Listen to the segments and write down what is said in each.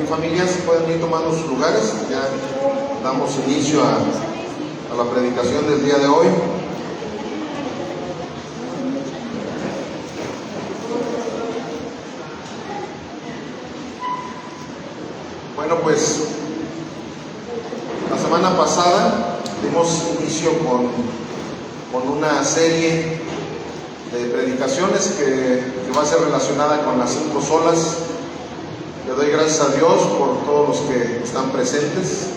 en familia, se pueden ir tomando sus lugares. Ya damos inicio a la predicación del día de hoy. Bueno, pues la semana pasada dimos inicio con una serie de predicaciones que va a ser relacionada con las 5 solas. Le doy gracias a Dios por todos los que están presentes.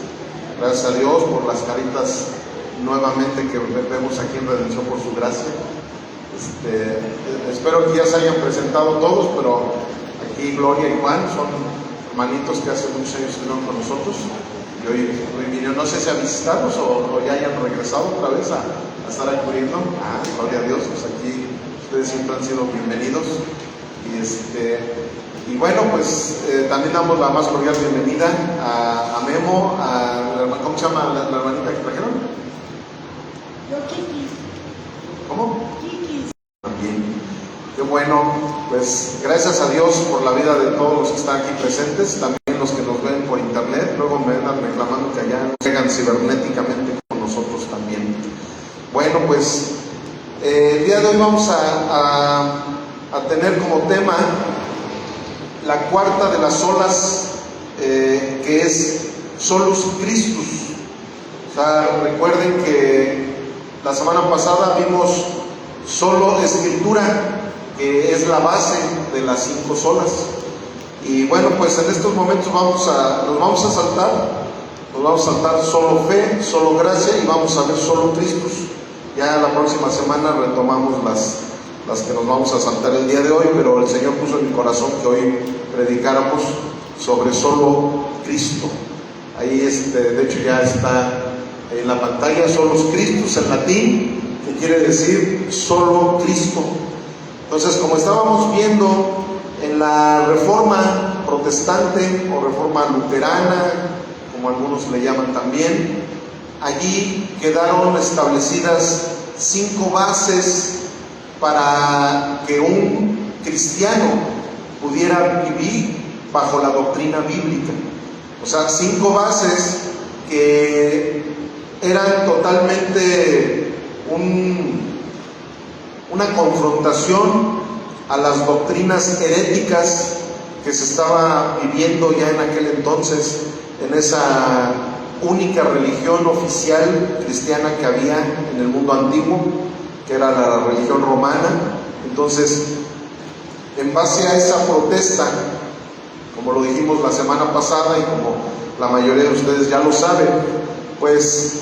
Gracias a Dios por las caritas nuevamente que vemos aquí en Redención por su gracia. Espero que ya se hayan presentado todos, pero aquí Gloria y Juan son hermanitos que hace muchos años estuvieron con nosotros y hoy vinieron, no sé si a visitarnos o ya hayan regresado otra vez a estar acudiendo. Gloria a Dios, pues aquí ustedes siempre han sido bienvenidos. Y bueno, pues también damos la más cordial bienvenida a Memo, ¿cómo se llama la hermanita que trajeron? Kiki. ¿Cómo? Kiki. También. Qué bueno, pues gracias a Dios por la vida de todos los que están aquí presentes, también los que nos ven por internet. Luego me andan reclamando que allá llegan cibernéticamente con nosotros también. Bueno, pues el día de hoy vamos a tener como tema la cuarta de las solas, que es Solus Christus. O sea, recuerden que la semana pasada vimos solo Escritura, que es la base de las 5 solas. Y bueno, pues en estos momentos nos vamos a saltar solo fe, solo gracia, y vamos a ver solo Christus. Ya la próxima semana retomamos las que nos vamos a saltar el día de hoy, pero el Señor puso en mi corazón que hoy predicáramos sobre solo Cristo. Ahí de hecho ya está en la pantalla, Solus Christus en latín, que quiere decir solo Cristo. Entonces, como estábamos viendo en la Reforma Protestante o Reforma Luterana, como algunos le llaman también, allí quedaron establecidas 5 bases para que un cristiano pudiera vivir bajo la doctrina bíblica. O sea, 5 bases que eran totalmente una confrontación a las doctrinas heréticas que se estaba viviendo ya en aquel entonces en esa única religión oficial cristiana que había en el mundo antiguo, que era la religión romana. Entonces, en base a esa protesta, como lo dijimos la semana pasada y como la mayoría de ustedes ya lo saben, pues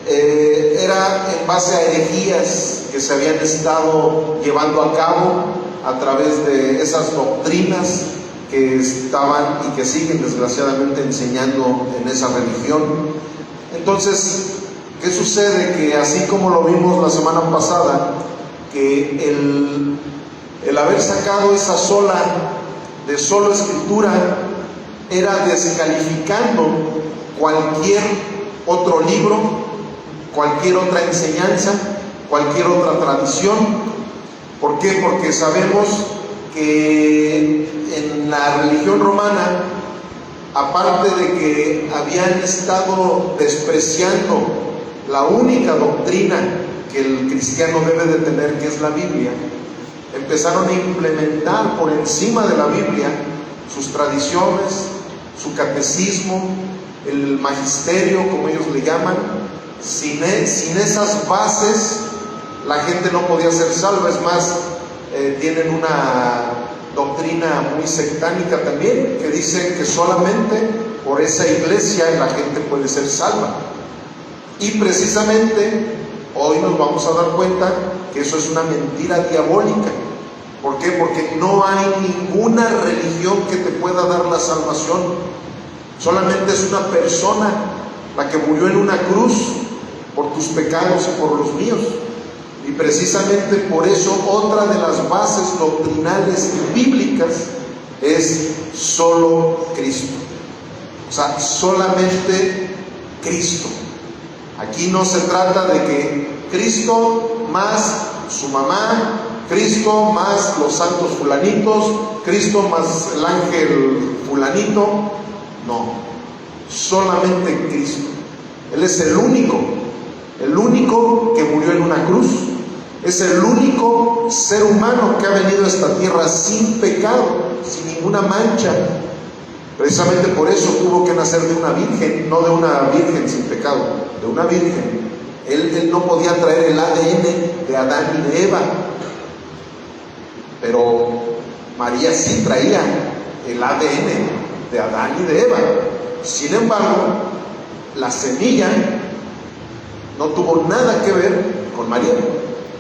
era en base a herejías que se habían estado llevando a cabo a través de esas doctrinas que estaban y que siguen desgraciadamente enseñando en esa religión. Entonces, ¿qué sucede? Que así como lo vimos la semana pasada, que el haber sacado esa sola de solo Escritura era descalificando cualquier otro libro, cualquier otra enseñanza, cualquier otra tradición. ¿Por qué? Porque sabemos que en la religión romana, aparte de que habían estado despreciando la única doctrina que el cristiano debe de tener, que es la Biblia, empezaron a implementar por encima de la Biblia sus tradiciones, su catecismo, el magisterio, como ellos le llaman. Sin esas bases, la gente no podía ser salva. Es más, tienen una doctrina muy sectánica también, que dice que solamente por esa iglesia la gente puede ser salva. Y precisamente hoy nos vamos a dar cuenta que eso es una mentira diabólica. ¿Por qué? Porque no hay ninguna religión que te pueda dar la salvación. Solamente es una persona la que murió en una cruz por tus pecados y por los míos. Y precisamente por eso otra de las bases doctrinales bíblicas es solo Cristo. O sea, solamente Cristo. Aquí no se trata de que Cristo más su mamá, Cristo más los santos fulanitos, Cristo más el ángel fulanito. No, solamente Cristo. Él es el único que murió en una cruz. Es el único ser humano que ha venido a esta tierra sin pecado, sin ninguna mancha. Precisamente por eso tuvo que nacer de una virgen, no de una virgen sin pecado, de una virgen. Él no podía traer el ADN de Adán y de Eva, pero María sí traía el ADN de Adán y de Eva. Sin embargo, la semilla no tuvo nada que ver con María,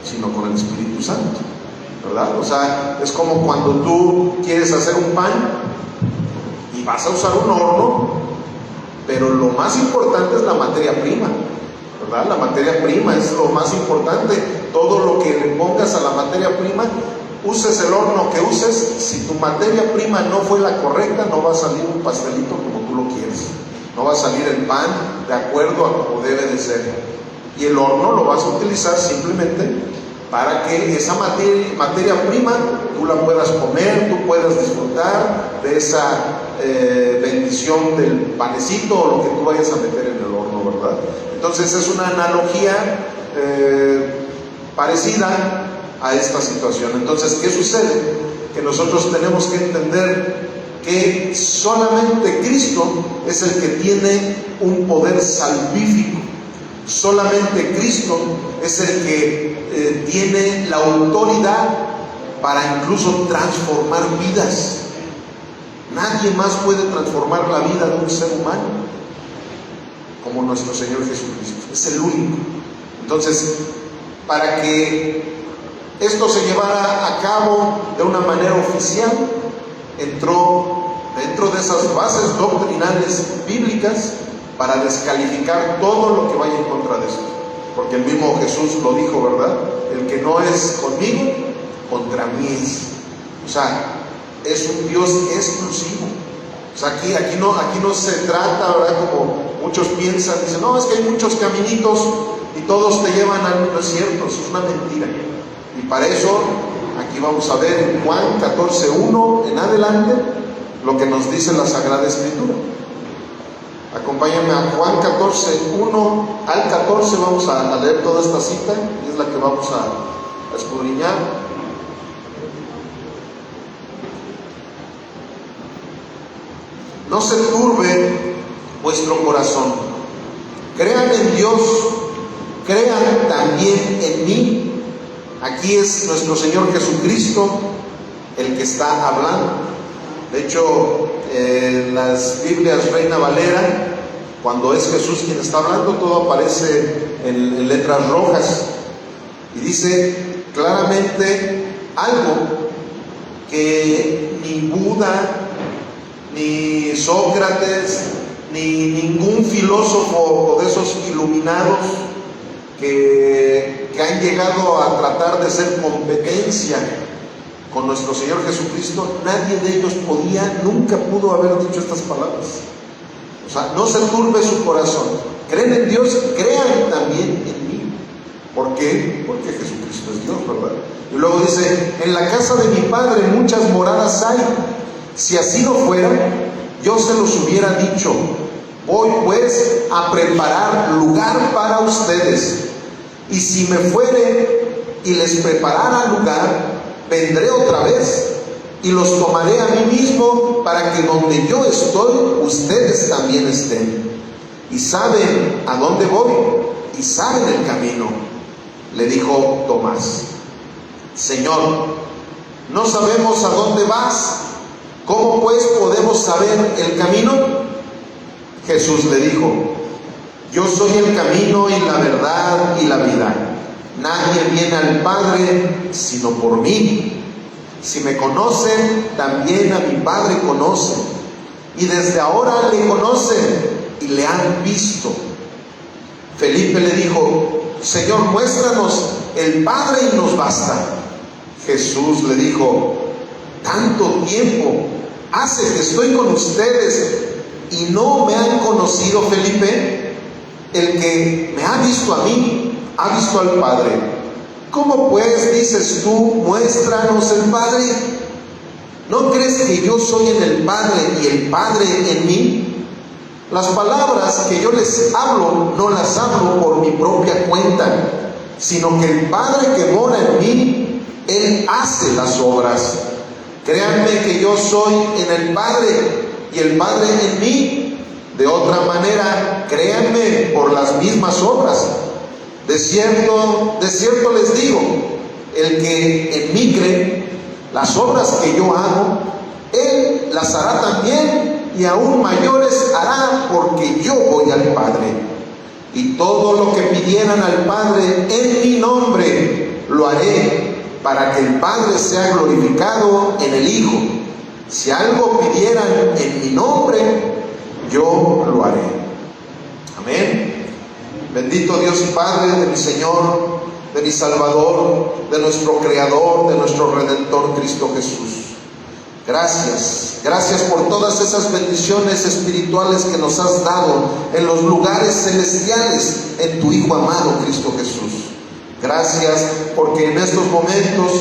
sino con el Espíritu Santo, ¿verdad? O sea, es como cuando tú quieres hacer un pan y vas a usar un horno, pero lo más importante es la materia prima, ¿verdad? La materia prima es lo más importante. Todo lo que le pongas a la materia prima, uses el horno que uses, si tu materia prima no fue la correcta, no va a salir un pastelito como tú lo quieres, no va a salir el pan de acuerdo a como debe de ser. Y el horno lo vas a utilizar simplemente para que esa materia prima tú la puedas comer, tú puedas disfrutar de esa bendición del panecito o lo que tú vayas a meter en el horno, ¿verdad? Entonces es una analogía parecida a esta situación. Entonces, ¿qué sucede? Que nosotros tenemos que entender que solamente Cristo es el que tiene un poder salvífico. Solamente Cristo es el que tiene la autoridad para incluso transformar vidas. Nadie más puede transformar la vida de un ser humano como nuestro Señor Jesucristo. Es el único. Entonces, para que esto se llevara a cabo de una manera oficial, entró dentro de esas bases doctrinales bíblicas para descalificar todo lo que vaya en contra de esto. Porque el mismo Jesús lo dijo, ¿verdad? El que no es conmigo, contra mí es. O sea, es un Dios exclusivo. O sea, aquí no se trata, ¿verdad? Como muchos piensan, dicen, no, es que hay muchos caminitos y todos te llevan al mundo. No es cierto, eso es una mentira. Y para eso, aquí vamos a ver en Juan 14:1 en adelante, lo que nos dice la Sagrada Escritura. Acompáñame a Juan 14:1 al 14, vamos a leer toda esta cita y es la que vamos a escudriñar. No se turbe vuestro corazón. Crean en Dios, crean también en mí. Aquí es nuestro Señor Jesucristo el que está hablando. De hecho, en las Biblias Reina Valera, cuando es Jesús quien está hablando, todo aparece en letras rojas. Y dice claramente algo que ni Buda, ni Sócrates, ni ningún filósofo de esos iluminados que han llegado a tratar de ser competencia con nuestro Señor Jesucristo, nadie de ellos nunca pudo haber dicho estas palabras. O sea, no se turbe su corazón. Creen en Dios, crean también en mí. ¿Por qué? Porque Jesucristo es Dios, ¿verdad? Y luego dice, en la casa de mi Padre muchas moradas hay. Si así no fuera, yo se los hubiera dicho. Voy pues a preparar lugar para ustedes. Y si me fuere y les preparara lugar, vendré otra vez y los tomaré a mí mismo, para que donde yo estoy, ustedes también estén. Y saben a dónde voy, y saben el camino. Le dijo Tomás, Señor, no sabemos a dónde vas, ¿cómo pues podemos saber el camino? Jesús le dijo, yo soy el camino y la verdad y la vida. Nadie viene al Padre sino por mí. Si me conocen, también a mi Padre conocen. Y desde ahora le conocen y le han visto. Felipe le dijo, Señor, muéstranos el Padre y nos basta. Jesús le dijo, tanto tiempo hace que estoy con ustedes y no me han conocido, Felipe. El que me ha visto a mí, ha visto al Padre. ¿Cómo pues dices tú, muéstranos el Padre? ¿No crees que yo soy en el Padre y el Padre en mí? Las palabras que yo les hablo, no las hablo por mi propia cuenta, sino que el Padre que mora en mí, Él hace las obras. Créanme que yo soy en el Padre y el Padre en mí. De otra manera, créanme por las mismas obras. De cierto les digo, el que en mí cree, las obras que yo hago, Él las hará también, y aún mayores hará, porque yo voy al Padre. Y todo lo que pidieran al Padre en mi nombre, lo haré, para que el Padre sea glorificado en el Hijo. Si algo pidieran en mi nombre, yo lo haré. Amén. Bendito Dios y Padre de mi Señor, de mi Salvador, de nuestro Creador, de nuestro Redentor Cristo Jesús. Gracias por todas esas bendiciones espirituales que nos has dado en los lugares celestiales en tu Hijo amado Cristo Jesús. Gracias porque en estos momentos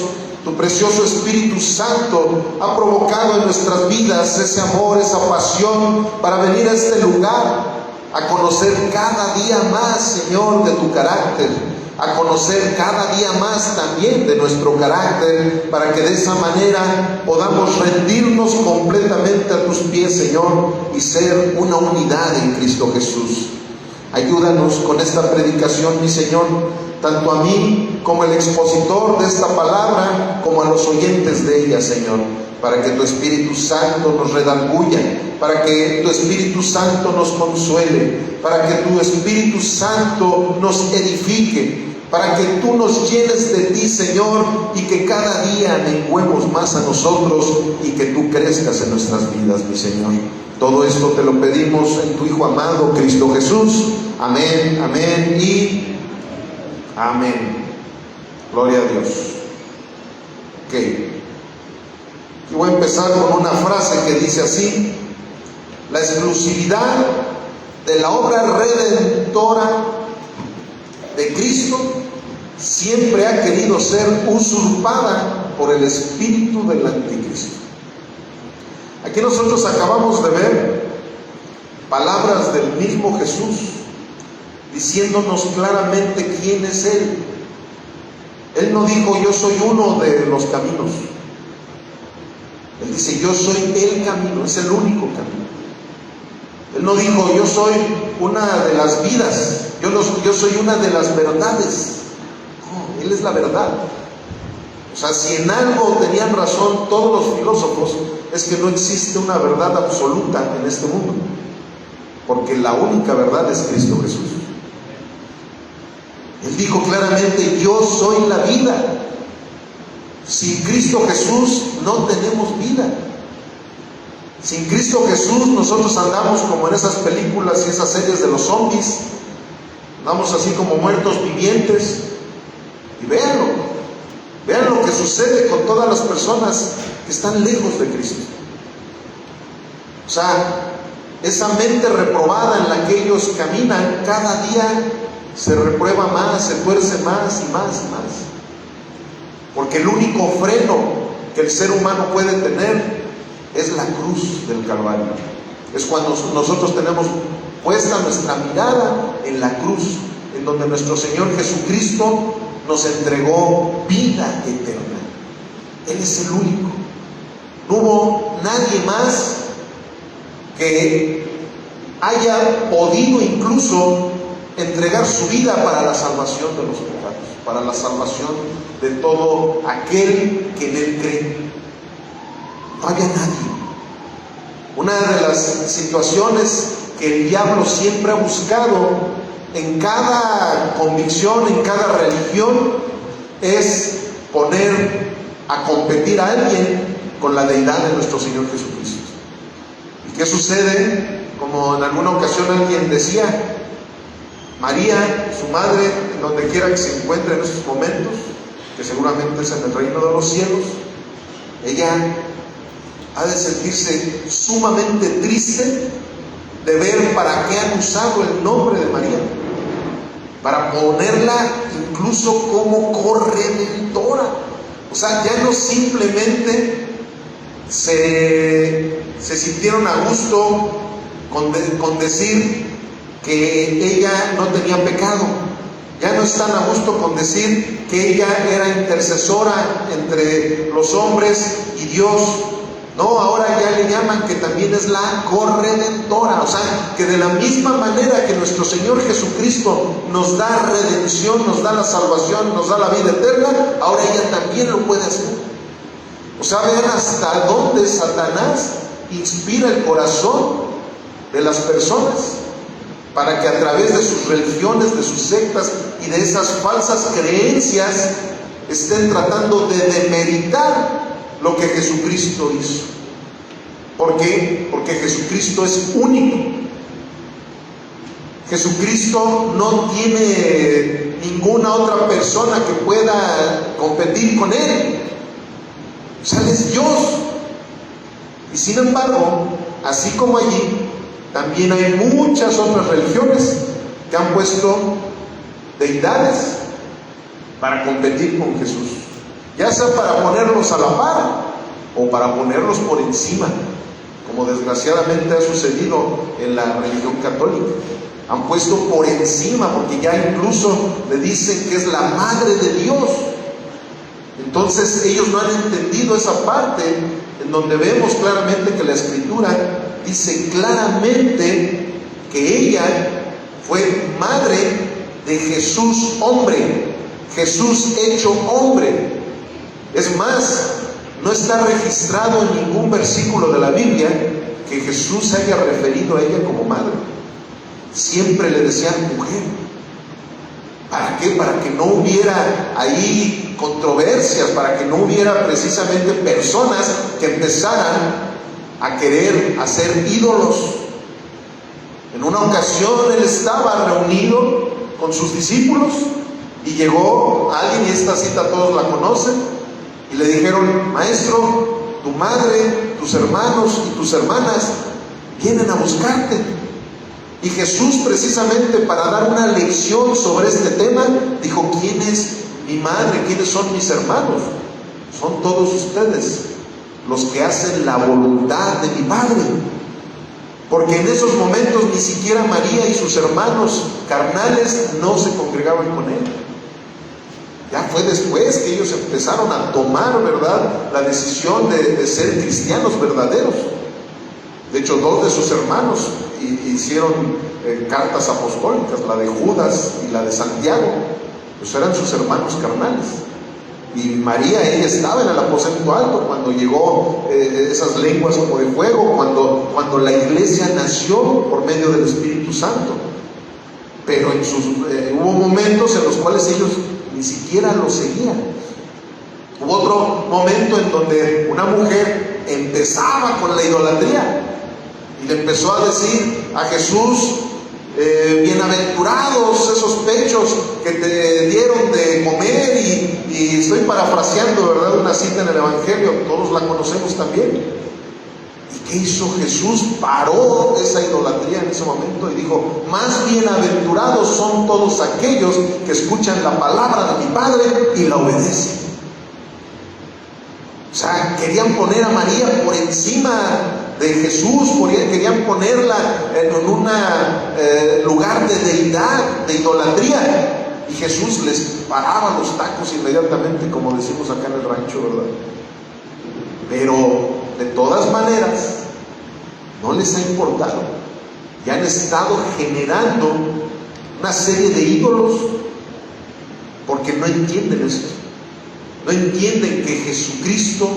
tu precioso Espíritu Santo ha provocado en nuestras vidas ese amor, esa pasión para venir a este lugar, a conocer cada día más, Señor, de tu carácter, a conocer cada día más también de nuestro carácter, para que de esa manera podamos rendirnos completamente a tus pies, Señor, y ser una unidad en Cristo Jesús. Ayúdanos con esta predicación, mi Señor, tanto a mí como el expositor de esta palabra, como a los oyentes de ella, Señor, para que tu Espíritu Santo nos redarguya, para que tu Espíritu Santo nos consuele, para que tu Espíritu Santo nos edifique, para que tú nos llenes de ti, Señor, y que cada día menguemos más a nosotros y que tú crezcas en nuestras vidas, mi Señor. Todo esto te lo pedimos en tu Hijo amado, Cristo Jesús. Amén, amén y amén. Gloria a Dios. Ok. Y voy a empezar con una frase que dice así: la exclusividad de la obra redentora de Cristo siempre ha querido ser usurpada por el espíritu del anticristo. Aquí nosotros acabamos de ver palabras del mismo Jesús diciéndonos claramente quién es Él. Él no dijo yo soy uno de los caminos. Él dice yo soy el camino, es el único camino. Él no dijo yo soy una de las vidas, yo soy una de las verdades. No, Él es la verdad. O sea, si en algo tenían razón todos los filósofos, es que no existe una verdad absoluta en este mundo, porque la única verdad es Cristo Jesús. Él dijo claramente yo soy la vida. Sin Cristo Jesús no tenemos vida. Sin Cristo Jesús nosotros andamos como en esas películas y esas series de los zombies, andamos así como muertos vivientes. Y vean lo que sucede con todas las personas que están lejos de Cristo. O sea, esa mente reprobada en la que ellos caminan, cada día se reprueba más, se tuerce más y más y más. Porque el único freno que el ser humano puede tener es la cruz del Calvario. Es cuando nosotros tenemos puesta nuestra mirada en la cruz, en donde nuestro Señor Jesucristo nos entregó vida eterna. Él es el único. No hubo nadie más que haya podido incluso entregar su vida para la salvación de los pecados, para la salvación de todo aquel que en Él cree. No había nadie. Una de las situaciones que el diablo siempre ha buscado en cada convicción, en cada religión, es poner a competir a alguien con la deidad de nuestro Señor Jesucristo. ¿Y qué sucede? Como en alguna ocasión alguien decía, María, su madre, en donde quiera que se encuentre en estos momentos, que seguramente es en el reino de los cielos, ella ha de sentirse sumamente triste de ver para qué han usado el nombre de María, para ponerla incluso como corredentora. O sea, ya no simplemente se sintieron a gusto con decir que ella no tenía pecado. Ya no están a gusto con decir que ella era intercesora entre los hombres y Dios. No, ahora ya le llaman que también es la corredentora. O sea, que de la misma manera que nuestro Señor Jesucristo nos da redención, nos da la salvación, nos da la vida eterna, ahora ella también lo puede hacer. O sea, vean hasta dónde Satanás inspira el corazón de las personas para que a través de sus religiones, de sus sectas y de esas falsas creencias estén tratando de demeritar lo que Jesucristo hizo. ¿Por qué? Porque Jesucristo es único. Jesucristo no tiene ninguna otra persona que pueda competir con Él. O sea, Él es Dios. Y sin embargo, así como allí, también hay muchas otras religiones que han puesto deidades para competir con Jesús, ya sea para ponerlos a la par o para ponerlos por encima, como desgraciadamente ha sucedido en la religión católica. Han puesto por encima, porque ya incluso le dicen que es la madre de Dios. Entonces ellos no han entendido esa parte en donde vemos claramente que la Escritura dice claramente que ella fue madre de Jesús hombre, Jesús hecho hombre. Es más, no está registrado en ningún versículo de la Biblia que Jesús se haya referido a ella como madre. Siempre le decían mujer. ¿Para qué? Para que no hubiera ahí controversias, para que no hubiera precisamente personas que empezaran a querer hacer ídolos. En una ocasión él estaba reunido con sus discípulos y llegó alguien, y esta cita todos la conocen, y le dijeron: maestro, tu madre, tus hermanos y tus hermanas vienen a buscarte. Y Jesús, precisamente para dar una lección sobre este tema, dijo: ¿quién es mi madre? ¿Quiénes son mis hermanos? Son todos ustedes, los que hacen la voluntad de mi Padre. Porque en esos momentos ni siquiera María y sus hermanos carnales no se congregaban con él. Ya fue después que ellos empezaron a tomar, ¿verdad?, la decisión de ser cristianos verdaderos. De hecho, 2 de sus hermanos hicieron cartas apostólicas, la de Judas y la de Santiago. Pues eran sus hermanos carnales. Y María, ella estaba en el aposento alto cuando llegó esas lenguas como de fuego, cuando la iglesia nació por medio del Espíritu Santo. Pero hubo momentos en los cuales ellos ni siquiera lo seguían. Hubo otro momento en donde una mujer empezaba con la idolatría y le empezó a decir a Jesús: bienaventurados esos pechos que te dieron de comer, y estoy parafraseando, ¿verdad?, una cita en el Evangelio, todos la conocemos también. ¿Y qué hizo Jesús? Paró esa idolatría en ese momento y dijo: más bienaventurados son todos aquellos que escuchan la palabra de mi Padre y la obedecen. O sea, querían poner a María por encima de Jesús, querían ponerla en un lugar de deidad, de idolatría. Y Jesús les paraba los tacos inmediatamente, como decimos acá en el rancho, ¿verdad? Pero de todas maneras no les ha importado, y han estado generando una serie de ídolos porque no entienden esto. No entienden que Jesucristo,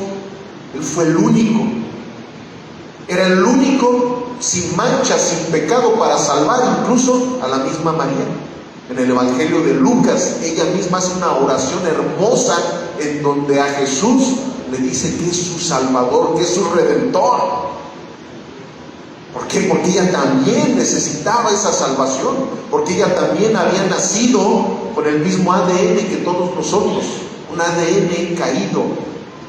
Él fue el único, era el único sin mancha, sin pecado, para salvar incluso a la misma María. En el Evangelio de Lucas, ella misma hace una oración hermosa en donde a Jesús le dice que es su Salvador, que es su Redentor. ¿Por qué? Porque ella también necesitaba esa salvación, porque ella también había nacido con el mismo ADN que todos nosotros, un ADN caído,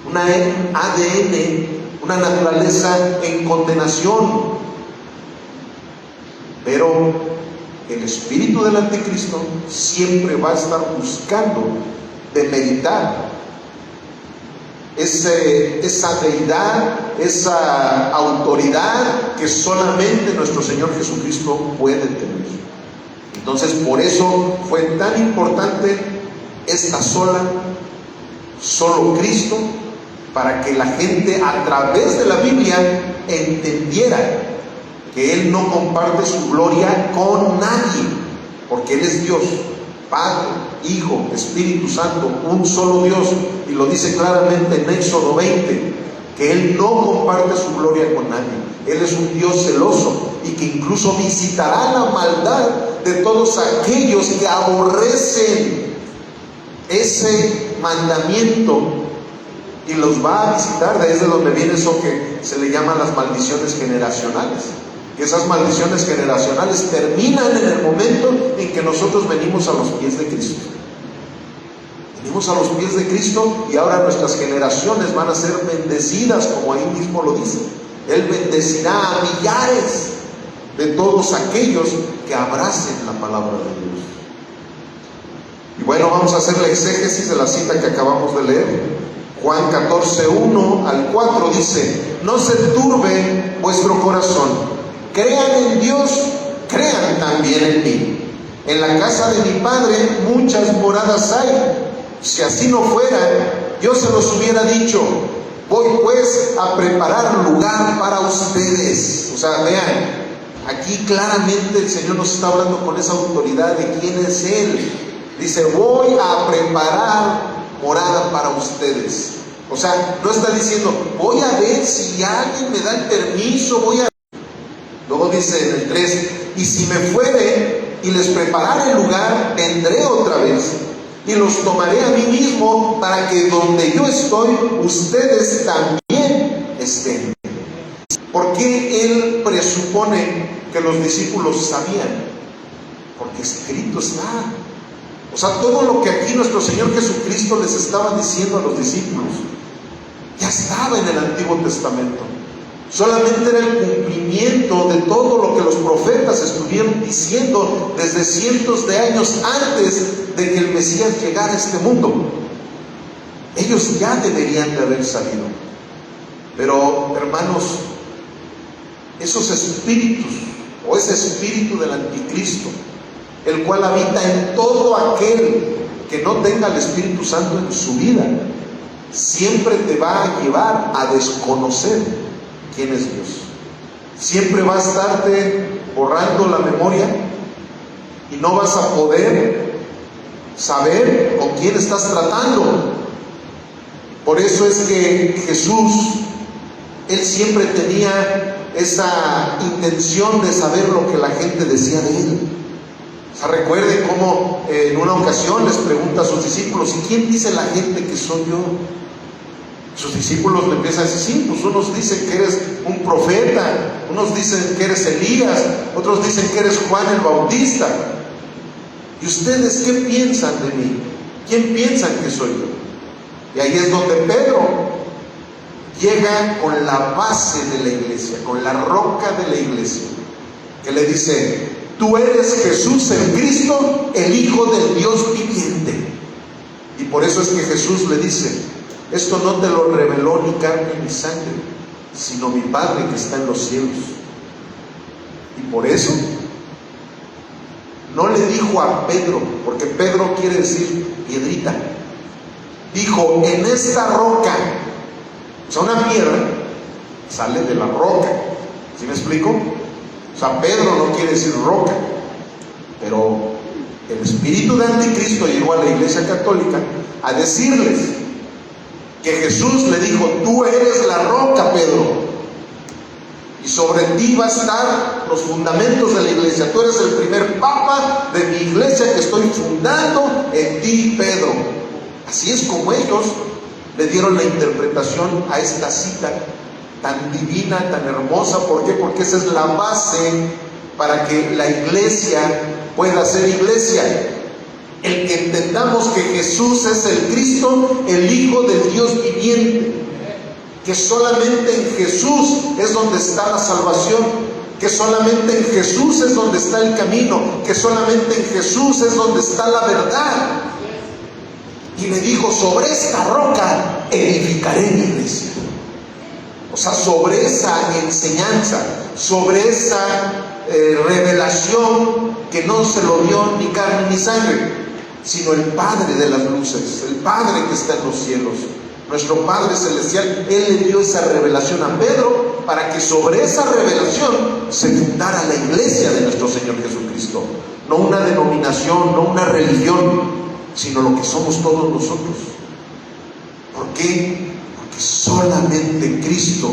un ADN, una naturaleza en condenación. Pero el espíritu del anticristo siempre va a estar buscando demeritar esa deidad, esa autoridad que solamente nuestro Señor Jesucristo puede tener. Entonces, por eso fue tan importante esta solo Cristo, para que la gente a través de la Biblia entendiera que Él no comparte su gloria con nadie, porque Él es Dios, Padre, Hijo, Espíritu Santo, un solo Dios, y lo dice claramente en Éxodo 20, que Él no comparte su gloria con nadie. Él es un Dios celoso y que incluso visitará la maldad de todos aquellos que aborrecen ese mandamiento, y los va a visitar. De ahí es de donde viene eso que se le llaman las maldiciones generacionales. Que esas maldiciones generacionales terminan en el momento en que nosotros venimos a los pies de Cristo. Venimos a los pies de Cristo y ahora nuestras generaciones van a ser bendecidas, como ahí mismo lo dice. Él bendecirá a millares de todos aquellos que abracen la palabra de Dios. Y bueno, vamos a hacer la exégesis de la cita que acabamos de leer. Juan 14, 1 al 4 dice: no se turbe vuestro corazón, crean en Dios, crean también en mí. En la casa de mi Padre muchas moradas hay. Si así no fuera, yo se los hubiera dicho. Voy pues a preparar lugar para ustedes. O sea, vean, aquí claramente el Señor nos está hablando con esa autoridad de quién es Él. Dice: voy a preparar morada para ustedes. O sea, no está diciendo voy a ver si alguien me da el permiso, Luego dice en el 3: y si me fuere y les preparare el lugar, vendré otra vez y los tomaré a mí mismo, para que donde yo estoy, ustedes también estén. ¿Por qué Él presupone que los discípulos sabían? Porque escrito está. O sea, todo lo que aquí nuestro Señor Jesucristo les estaba diciendo a los discípulos ya estaba en el Antiguo Testamento. Solamente era el cumplimiento de todo lo que los profetas estuvieron diciendo desde cientos de años antes de que el Mesías llegara a este mundo. Ellos ya deberían de haber sabido. Pero, hermanos, esos espíritus, o ese espíritu del anticristo, el cual habita en todo aquel que no tenga el Espíritu Santo en su vida, siempre te va a llevar a desconocer quién es Dios. Siempre va a estarte borrando la memoria y no vas a poder saber con quién estás tratando. Por eso es que Jesús, Él siempre tenía esa intención de saber lo que la gente decía de Él. O sea, recuerden cómo en una ocasión les pregunta a sus discípulos: ¿y quién dice la gente que soy yo? Sus discípulos le empiezan a decir: sí, pues unos dicen que eres un profeta, unos dicen que eres Elías, otros dicen que eres Juan el Bautista. ¿Y ustedes qué piensan de mí? ¿Quién piensan que soy yo? Y ahí es donde Pedro llega con la base de la iglesia, con la roca de la iglesia, que le dice: tú eres Jesús el Cristo, el Hijo del Dios viviente. Y por eso es que Jesús le dice: esto no te lo reveló ni carne ni sangre, sino mi Padre que está en los cielos. Y por eso no le dijo a Pedro, porque Pedro quiere decir piedrita, dijo: en esta roca. O sea, una piedra sale de la roca. ¿Sí me explico? O sea, Pedro no quiere decir roca, pero el espíritu de anticristo llegó a la iglesia católica a decirles que Jesús le dijo: tú eres la roca, Pedro, y sobre ti va a estar los fundamentos de la iglesia. Tú eres el primer papa de mi iglesia que estoy fundando en ti, Pedro. Así es como ellos le dieron la interpretación a esta cita tan divina, tan hermosa. ¿Por qué? Porque esa es la base para que la iglesia pueda ser iglesia. El que entendamos que Jesús es el Cristo, el Hijo del Dios viviente, que solamente en Jesús es donde está la salvación, que solamente en Jesús es donde está el camino, que solamente en Jesús es donde está la verdad. Y Y le dijo: sobre esta roca edificaré mi iglesia. O sea, sobre esa enseñanza, sobre esa revelación que no se lo dio ni carne ni sangre, sino el Padre de las luces, el Padre que está en los cielos, nuestro Padre celestial. Él le dio esa revelación a Pedro para que sobre esa revelación se fundara la iglesia de nuestro Señor Jesucristo. No una denominación, no una religión, sino lo que somos todos nosotros. ¿Por qué? Porque solamente Cristo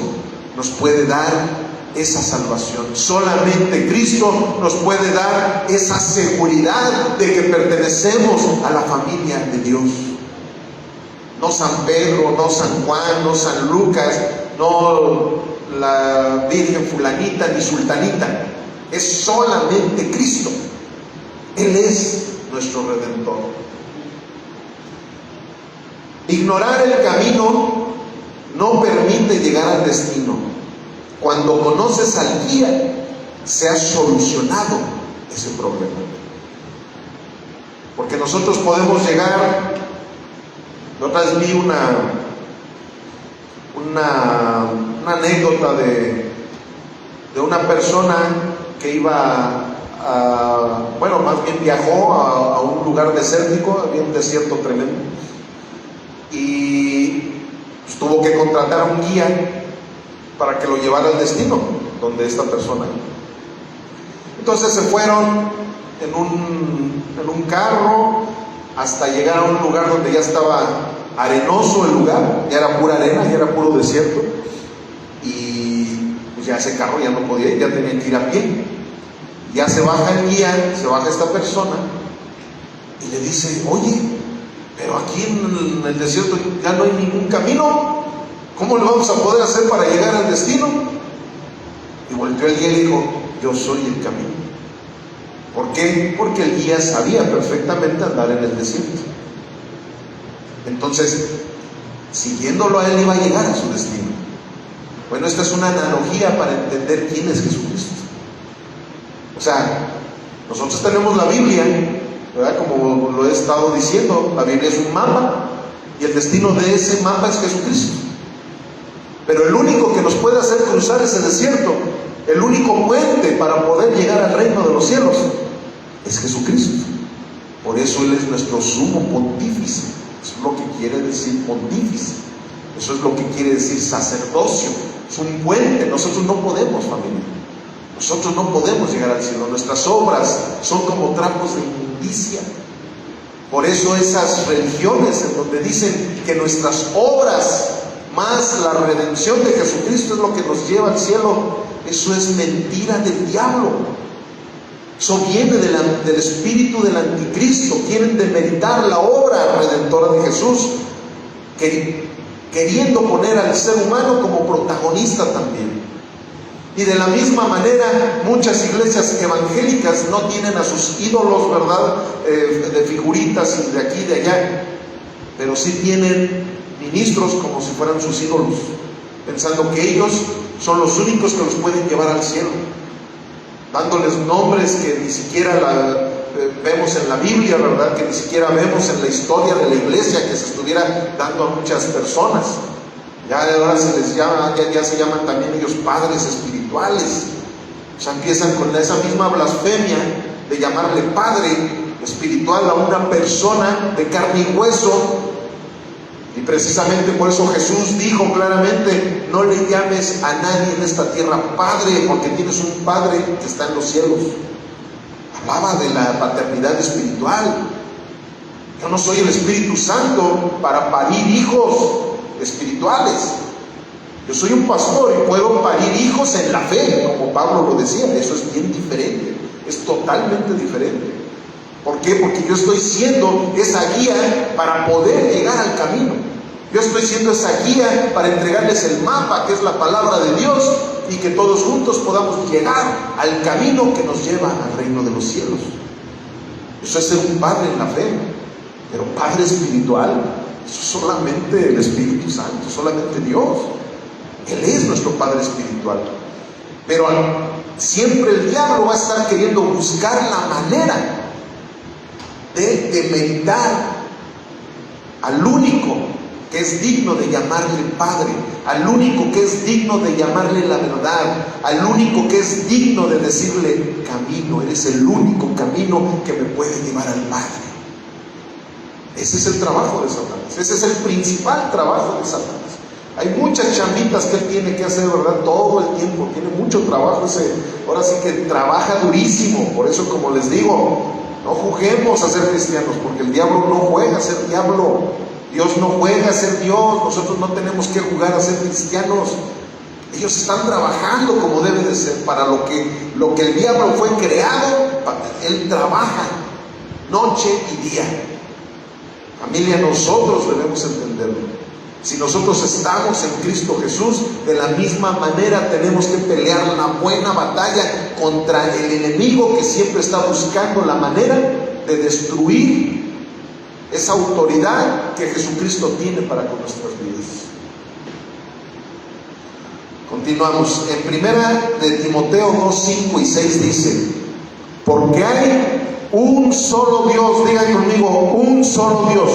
nos puede dar esa salvación. Solamente Cristo nos puede dar esa seguridad de que pertenecemos a la familia de Dios. No San Pedro, no San Juan, no San Lucas, no la Virgen fulanita ni sultanita. Es solamente Cristo. Él es nuestro Redentor. Ignorar el camino no permite llegar al destino. Cuando conoces al guía, se ha solucionado ese problema. Porque nosotros podemos llegar. La otra vez vi una anécdota de una persona que iba más bien viajó a un lugar desértico, había un desierto tremendo, y pues tuvo que contratar a un guía para que lo llevara al destino donde esta persona. Entonces se fueron en un carro hasta llegar a un lugar donde ya estaba arenoso el lugar, ya era pura arena, ya era puro desierto, y pues ya ese carro ya no podía ir, ya tenía que ir a pie. Ya se baja el guía, se baja esta persona y le dice: oye, pero aquí en el desierto ya no hay ningún camino, ¿cómo lo vamos a poder hacer para llegar al destino? Y volteó el guía y le dijo: yo soy el camino. ¿Por qué? Porque el guía sabía perfectamente andar en el desierto. Entonces, siguiéndolo a él, iba a llegar a su destino. Bueno, esta es una analogía para entender quién es Jesucristo. O sea, nosotros tenemos la Biblia, ¿verdad? Como lo he estado diciendo, la Biblia es un mapa y el destino de ese mapa es Jesucristo. Pero el único que nos puede hacer cruzar ese desierto, el único puente para poder llegar al reino de los cielos, es Jesucristo. Por eso Él es nuestro sumo pontífice. Eso es lo que quiere decir pontífice. Eso es lo que quiere decir sacerdocio. Es un puente. Nosotros no podemos, familia. Nosotros no podemos llegar al cielo. Nuestras obras son como trapos de inmundicia. Por eso esas religiones en donde dicen que nuestras obras más la redención de Jesucristo es lo que nos lleva al cielo, eso es mentira del diablo. Eso viene del espíritu del anticristo. Quieren demeritar la obra redentora de Jesús, queriendo poner al ser humano como protagonista también. Y de la misma manera, muchas iglesias evangélicas no tienen a sus ídolos, ¿verdad?, de figuritas y de aquí y de allá, pero sí tienen ministros como si fueran sus ídolos, pensando que ellos son los únicos que los pueden llevar al cielo, dándoles nombres que ni siquiera vemos en la Biblia, ¿verdad?, que ni siquiera vemos en la historia de la iglesia que se estuviera dando a muchas personas. Ya ahora se les llama, ya se llaman también ellos padres espirituales. O sea, empiezan con esa misma blasfemia de llamarle padre espiritual a una persona de carne y hueso. Y precisamente por eso Jesús dijo claramente: no le llames a nadie en esta tierra padre, porque tienes un Padre que está en los cielos. Hablaba de la paternidad espiritual. Yo no soy el Espíritu Santo para parir hijos espirituales. Yo soy un pastor y puedo parir hijos en la fe, como Pablo lo decía. Eso es bien diferente, es totalmente diferente. ¿Por qué? Porque yo estoy siendo esa guía para poder llegar al camino. Yo estoy siendo esa guía para entregarles el mapa, que es la palabra de Dios, y que todos juntos podamos llegar al camino que nos lleva al reino de los cielos. Eso es ser un padre en la fe. Pero padre espiritual, eso solamente el Espíritu Santo, solamente Dios. Él es nuestro Padre espiritual. Pero siempre el diablo va a estar queriendo buscar la manera de demeritar al único que es digno de llamarle Padre, al único que es digno de llamarle la verdad, al único que es digno de decirle camino. Eres el único camino que me puede llevar al Padre. Ese es el trabajo de Satanás, ese es el principal trabajo de Satanás. Hay muchas chambitas que él tiene que hacer, ¿verdad? Todo el tiempo, tiene mucho trabajo ahora sí que trabaja durísimo. Por eso, como les digo, no juguemos a ser cristianos, porque el diablo no juega a ser diablo, Dios no juega a ser Dios, nosotros no tenemos que jugar a ser cristianos. Ellos están trabajando como debe de ser, para lo que el diablo fue creado, él trabaja noche y día. Familia, nosotros debemos entenderlo. Si nosotros estamos en Cristo Jesús, de la misma manera tenemos que pelear una buena batalla contra el enemigo que siempre está buscando la manera de destruir esa autoridad que Jesucristo tiene para con nuestras vidas. Continuamos. En primera de Timoteo 2, 5 y 6 dice: porque hay un solo Dios, digan conmigo, un solo Dios,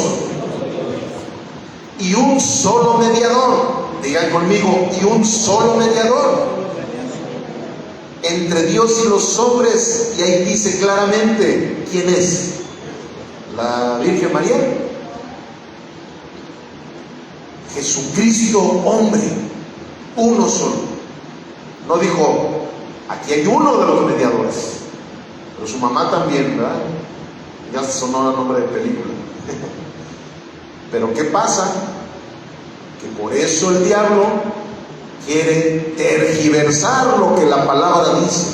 y un solo mediador, digan conmigo, y un solo mediador entre Dios y los hombres. Y ahí dice claramente quién es: la Virgen María, Jesucristo hombre, uno solo. No dijo, aquí hay uno de los mediadores, pero su mamá también, ¿verdad? Ya sonó el nombre de película. Pero ¿qué pasa? Que por eso el diablo quiere tergiversar lo que la palabra dice.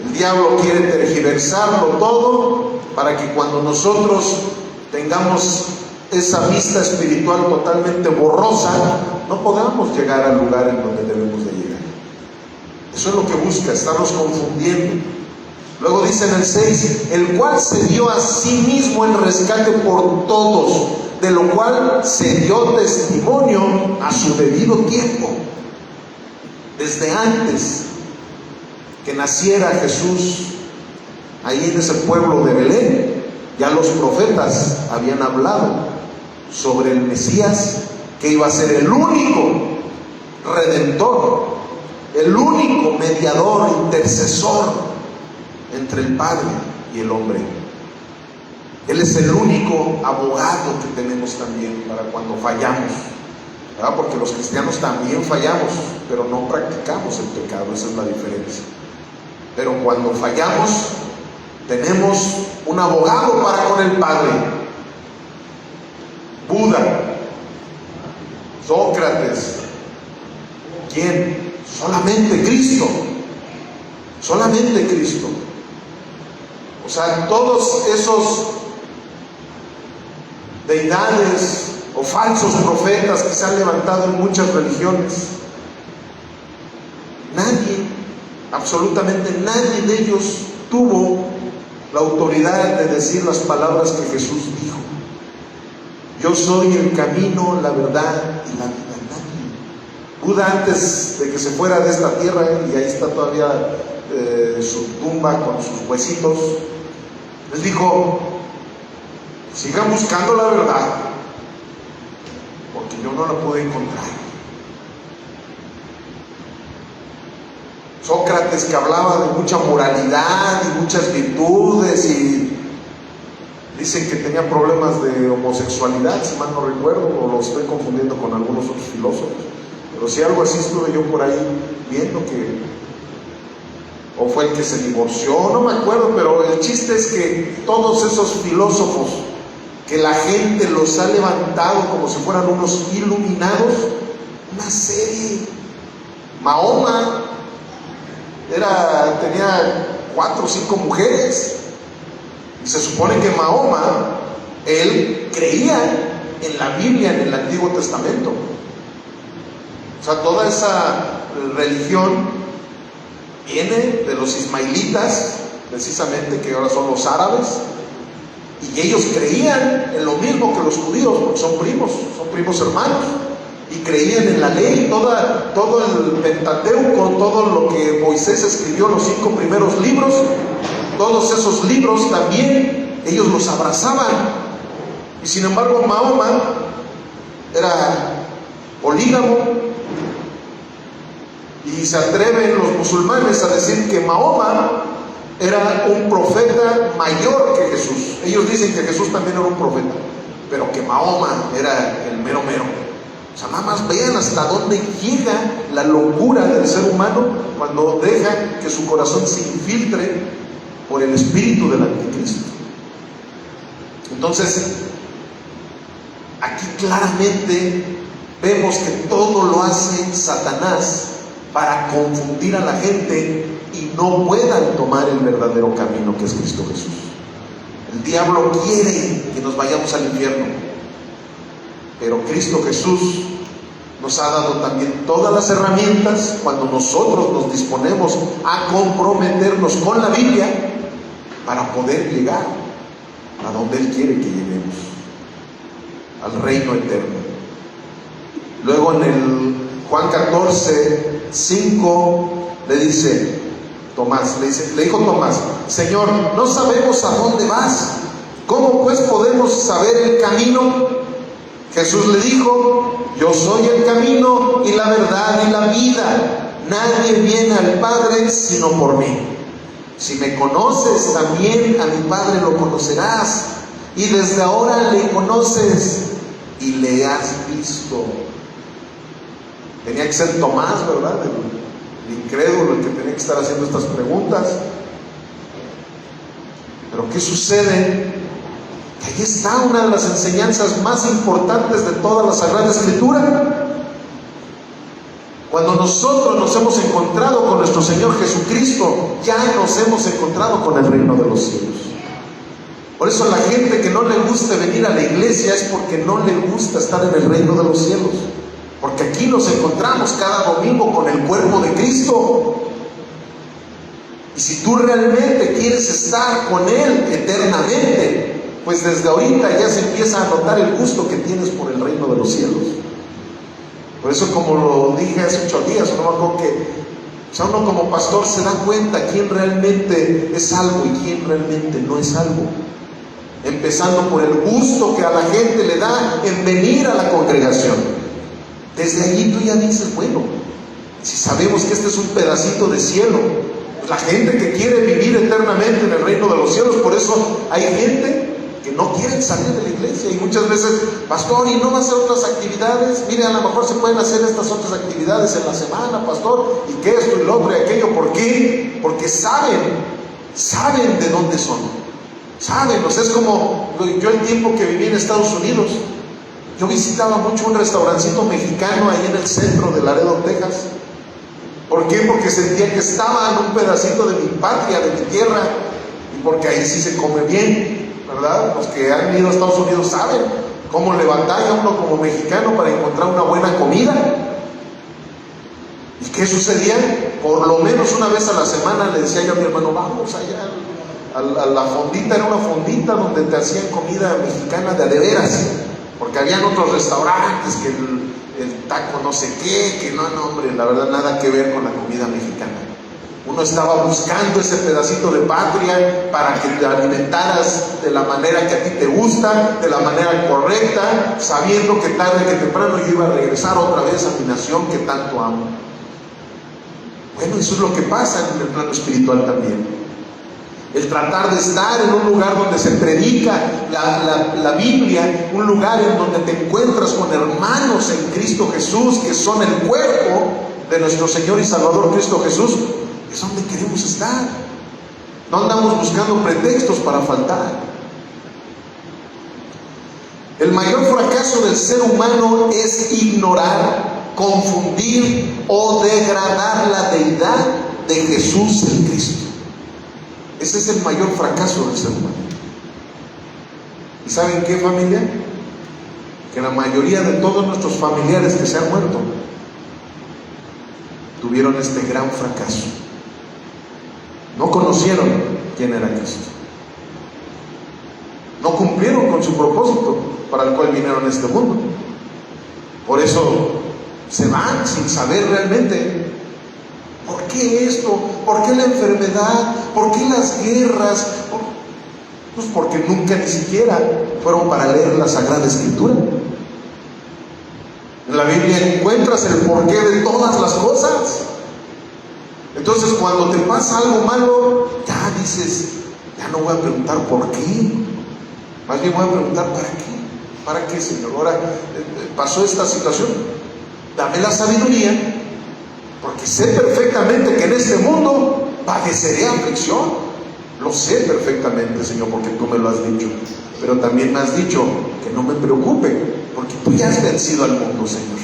El diablo quiere tergiversarlo todo para que cuando nosotros tengamos esa vista espiritual totalmente borrosa, no podamos llegar al lugar en donde debemos de llegar. Eso es lo que busca, estarnos confundiendo. Luego dice en el 6, el cual se dio a sí mismo en rescate por todos, de lo cual se dio testimonio a su debido tiempo. Desde antes que naciera Jesús, ahí en ese pueblo de Belén, ya los profetas habían hablado sobre el Mesías, que iba a ser el único redentor, el único mediador, intercesor entre el Padre y el hombre. Él es el único abogado que tenemos también para cuando fallamos, ¿verdad? Porque los cristianos también fallamos, pero no practicamos el pecado, esa es la diferencia. Pero cuando fallamos, tenemos un abogado para con el Padre. Buda, Sócrates, ¿quién? Solamente Cristo, solamente Cristo. O sea, todos esos deidades o falsos profetas que se han levantado en muchas religiones, nadie, absolutamente nadie de ellos tuvo la autoridad de decir las palabras que Jesús dijo: yo soy el camino, la verdad y la vida. Nadie. Buda, antes de que se fuera de esta tierra, y ahí está todavía su tumba con sus huesitos, les dijo: sigan buscando la verdad, porque yo no la pude encontrar. Sócrates, que hablaba de mucha moralidad y muchas virtudes, y dicen que tenía problemas de homosexualidad, si mal no recuerdo, o lo estoy confundiendo con algunos otros filósofos, pero si algo así estuve yo por ahí viendo, que o fue el que se divorció, no me acuerdo, pero el chiste es que todos esos filósofos que la gente los ha levantado como si fueran unos iluminados, una serie. Mahoma tenía 4 o 5 mujeres, y se supone que Mahoma, él creía en la Biblia, en el Antiguo Testamento. O sea, toda esa religión viene de los ismaelitas, precisamente, que ahora son los árabes, y ellos creían en lo mismo que los judíos, porque son primos hermanos, y creían en la ley, todo el Pentateuco, todo lo que Moisés escribió, los 5 primeros libros, todos esos libros también ellos los abrazaban. Y Y sin embargo, Mahoma era polígamo, y se atreven los musulmanes a decir que Mahoma era un profeta mayor que Jesús. Ellos dicen que Jesús también era un profeta, pero que Mahoma era el mero mero. O sea, nada más vean hasta dónde llega la locura del ser humano cuando deja que su corazón se infiltre por el espíritu del anticristo. Entonces, aquí claramente vemos que todo lo hace Satanás para confundir a la gente y no puedan tomar el verdadero camino, que es Cristo Jesús. El diablo quiere que nos vayamos al infierno, pero Cristo Jesús nos ha dado también todas las herramientas cuando nosotros nos disponemos a comprometernos con la Biblia para poder llegar a donde Él quiere que lleguemos, al reino eterno. Luego en el Juan 14:5 le dice Tomás, le dijo Tomás: Señor, no sabemos a dónde vas, ¿cómo pues podemos saber el camino? Jesús le dijo: yo soy el camino y la verdad y la vida, nadie viene al Padre sino por mí. Si me conoces, también a mi Padre lo conocerás, y desde ahora le conoces y le has visto. Tenía que ser Tomás, ¿verdad? El incrédulo, el que tenía que estar haciendo estas preguntas. Pero ¿qué sucede? Que ahí está una de las enseñanzas más importantes de toda la Sagrada Escritura. Cuando nosotros nos hemos encontrado con nuestro Señor Jesucristo, ya nos hemos encontrado con el reino de los cielos. Por eso la gente que no le gusta venir a la iglesia es porque no le gusta estar en el reino de los cielos. Porque aquí nos encontramos cada domingo con el cuerpo de Cristo. Y si tú realmente quieres estar con Él eternamente, pues desde ahorita ya se empieza a notar el gusto que tienes por el reino de los cielos. Por eso, como lo dije hace 8 días, uno como pastor se da cuenta quién realmente es algo y quién realmente no es algo. Empezando por el gusto que a la gente le da en venir a la congregación. Desde allí tú ya dices, bueno, si sabemos que este es un pedacito de cielo, pues la gente que quiere vivir eternamente en el reino de los cielos, por eso hay gente que no quieren salir de la iglesia, y muchas veces: pastor, ¿y no va a hacer otras actividades? Mire, a lo mejor se pueden hacer estas otras actividades en la semana, pastor, y que esto y lo otro y aquello. ¿Por qué? Porque saben de dónde son, saben. O sea, es como yo el tiempo que viví en Estados Unidos, yo visitaba mucho un restaurancito mexicano ahí en el centro de Laredo, Texas. ¿Por qué? Porque sentía que estaba en un pedacito de mi patria, de mi tierra, y porque ahí sí se come bien, ¿verdad? Los que han ido a Estados Unidos saben cómo le batalla uno como mexicano para encontrar una buena comida. ¿Y qué sucedía? Por lo menos una vez a la semana le decía yo a mi hermano: vamos allá a la fondita. Era una fondita donde te hacían comida mexicana de veras, porque habían otros restaurantes que el taco no sé qué, que no, hombre, la verdad nada que ver con la comida mexicana. Uno estaba buscando ese pedacito de patria para que te alimentaras de la manera que a ti te gusta, de la manera correcta, sabiendo que tarde que temprano yo iba a regresar otra vez a mi nación que tanto amo. Bueno, eso es lo que pasa en el plano espiritual también. El tratar de estar en un lugar donde se predica la Biblia, un lugar en donde te encuentras con hermanos en Cristo Jesús, que son el cuerpo de nuestro Señor y Salvador Cristo Jesús, es donde queremos estar. No andamos buscando pretextos para faltar. El mayor fracaso del ser humano es ignorar, confundir o degradar la deidad de Jesús el Cristo. Ese es el mayor fracaso del ser humano. ¿Y saben qué, familia? Que la mayoría de todos nuestros familiares que se han muerto tuvieron este gran fracaso. No conocieron quién era Cristo. No cumplieron con su propósito para el cual vinieron a este mundo. Por eso se van sin saber realmente ¿por qué esto? ¿Por qué la enfermedad? ¿Por qué las guerras? Pues porque nunca ni siquiera fueron para leer la Sagrada Escritura. En la Biblia encuentras el porqué de todas las cosas. Entonces cuando te pasa algo malo, ya dices, ya no voy a preguntar por qué, más bien voy a preguntar para qué. ¿Para qué, Señor? Ahora pasó esta situación, dame la sabiduría, porque sé perfectamente que en este mundo padeceré aflicción. Lo sé perfectamente, Señor, porque tú me lo has dicho. Pero también me has dicho que no me preocupe, porque tú ya has vencido al mundo, Señor.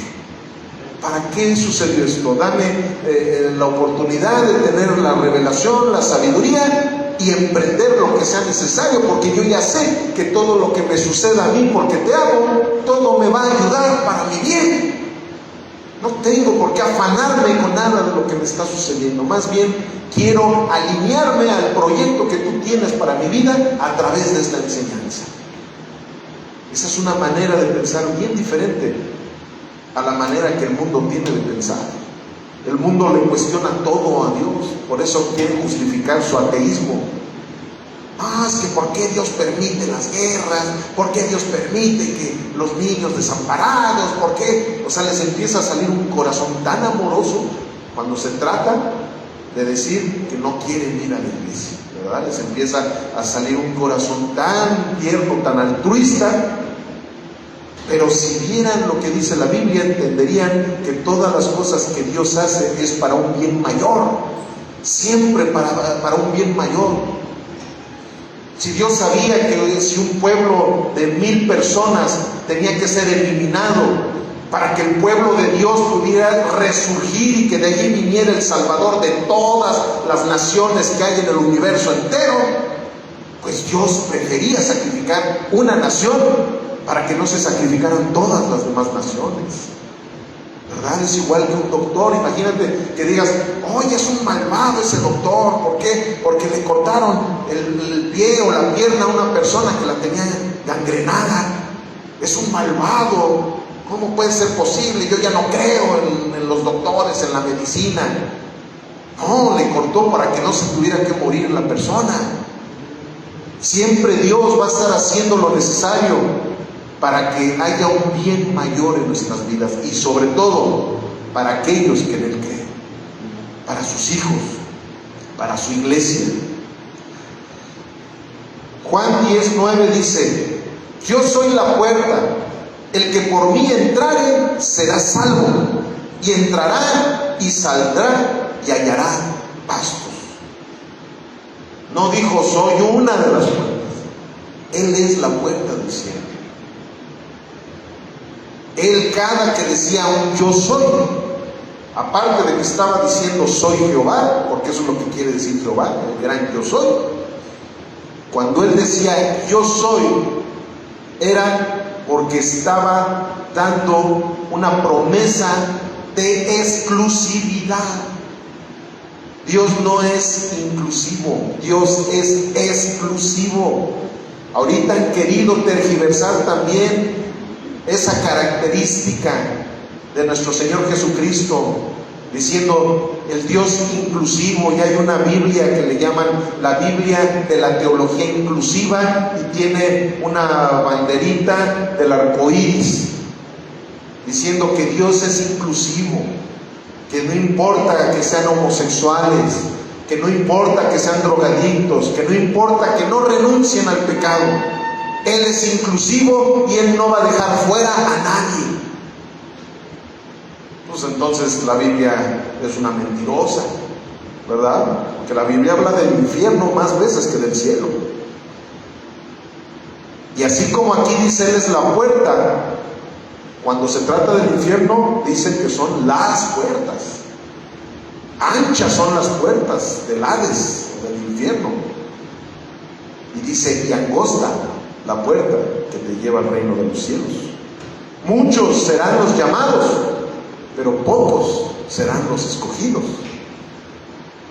¿Para qué sucedió esto? Dame la oportunidad de tener la revelación, la sabiduría y emprender lo que sea necesario, porque yo ya sé que todo lo que me suceda a mí, porque te amo, todo me va a ayudar para mi bien. No tengo por qué afanarme con nada de lo que me está sucediendo. Más bien, quiero alinearme al proyecto que tú tienes para mi vida a través de esta enseñanza. Esa es una manera de pensar bien diferente a la manera que el mundo tiene de pensar. El mundo le cuestiona todo a Dios, por eso quiere justificar su ateísmo. Es que ¿por qué Dios permite las guerras? ¿Por qué Dios permite que los niños desamparados? ¿Por qué? O sea, les empieza a salir un corazón tan amoroso cuando se trata de decir que no quieren ir a la iglesia, ¿verdad? Les empieza a salir un corazón tan tierno, tan altruista. Pero si vieran lo que dice la Biblia, entenderían que todas las cosas que Dios hace es para un bien mayor, siempre para un bien mayor. Si Dios sabía que si un pueblo de 1000 personas tenía que ser eliminado para que el pueblo de Dios pudiera resurgir y que de allí viniera el Salvador de todas las naciones que hay en el universo entero, pues Dios prefería sacrificar una nación para que no se sacrificaran todas las demás naciones, ¿verdad? Es igual que un doctor. Imagínate que digas, oye, es un malvado ese doctor. ¿Por qué? Porque le cortaron el pie o la pierna a una persona que la tenía gangrenada. Es un malvado. ¿Cómo puede ser posible? Yo ya no creo en los doctores, en la medicina. No, le cortó para que no se tuviera que morir la persona. Siempre Dios va a estar haciendo lo necesario para que haya un bien mayor en nuestras vidas, y sobre todo para aquellos que en Él creen, para sus hijos, para su iglesia. Juan 10:9 dice: yo soy la puerta, el que por mí entrare será salvo, y entrará y saldrá y hallará pastos. No dijo soy una de las puertas, Él es la puerta del cielo. Él, cada que decía un yo soy, aparte de que estaba diciendo soy Jehová, porque eso es lo que quiere decir Jehová, el gran yo soy, cuando Él decía yo soy, era porque estaba dando una promesa de exclusividad. Dios no es inclusivo, Dios es exclusivo. Ahorita han querido tergiversar también esa característica de nuestro Señor Jesucristo, diciendo el Dios inclusivo. Y hay una Biblia que le llaman la Biblia de la teología inclusiva, y tiene una banderita del arco iris diciendo que Dios es inclusivo, que no importa que sean homosexuales, que no importa que sean drogadictos, que no importa que no renuncien al pecado. Él es inclusivo y Él no va a dejar fuera a nadie. Pues entonces la Biblia es una mentirosa, ¿verdad? Porque la Biblia habla del infierno más veces que del cielo. Y así como aquí dice Él es la puerta, cuando se trata del infierno dicen que son las puertas. Anchas son las puertas del Hades, del infierno. Y dice, y angosta la puerta que te lleva al reino de los cielos. Muchos serán los llamados, pero pocos serán los escogidos.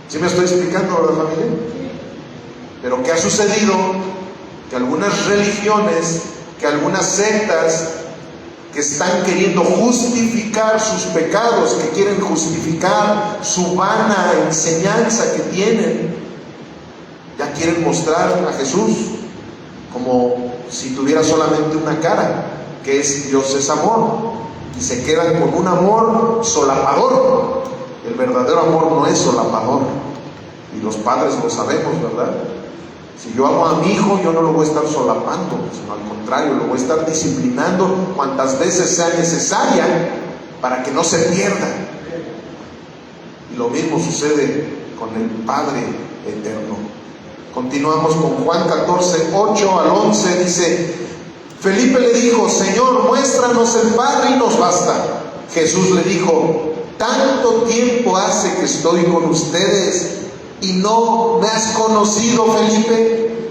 ¿Sí me estoy explicando, verdad, familia? Pero ¿qué ha sucedido? Que algunas religiones, que algunas sectas que están queriendo justificar sus pecados, que quieren justificar su vana enseñanza que tienen, ya quieren mostrar a Jesús como si tuviera solamente una cara, que es Dios es amor, y se quedan con un amor solapador. El verdadero amor no es solapador, y los padres lo sabemos, ¿verdad? Si yo amo a mi hijo, yo no lo voy a estar solapando, sino al contrario, lo voy a estar disciplinando cuantas veces sea necesaria para que no se pierda. Y lo mismo sucede con el Padre eterno. Continuamos con Juan 14, 8 al 11, dice: Felipe le dijo: Señor, muéstranos el Padre y nos basta. Jesús le dijo: tanto tiempo hace que estoy con ustedes y no me has conocido, Felipe.